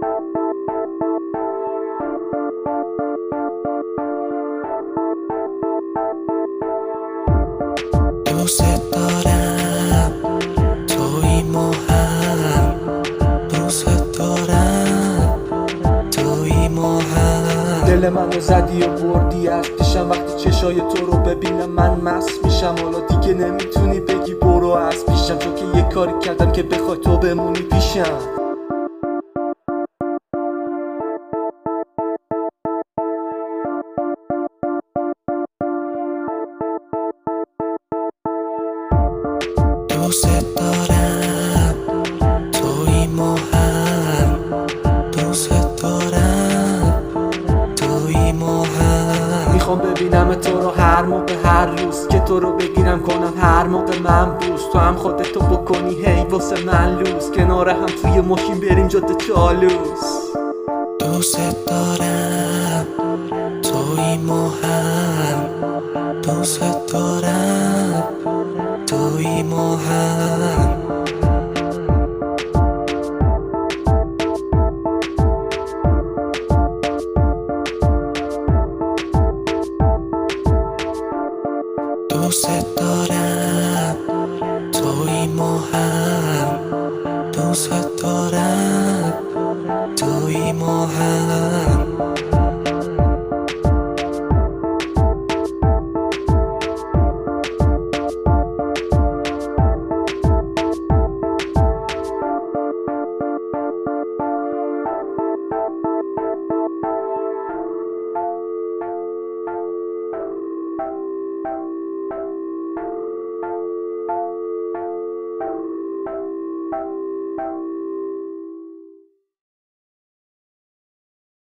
دوست دارم توی ما هم، دوست دارم توی ما هم. دل منو زدی و بردی از پیشم، وقتی چشای تو رو ببینم من مست میشم. حالا دیگه نمیتونی بگی برو از پیشم، چون که یه کاری کردم که بخوای تو بمونی پیشم. دوست دارم توی ما هم، دوست دارم توی ما هم. میخوام ببینم تو رو هر موقع هر روز، که تو رو بگیرم کنم هر موقع من بوس. تو هم خودتو بکنی هی واسه من لوس، کنار هم توی ماشین بریم جاده چالوس. دوست دارم توی ما هم، دوست دارم توی ما هم. دوست دارم توی ما هم، دوست دارم توی ما هم.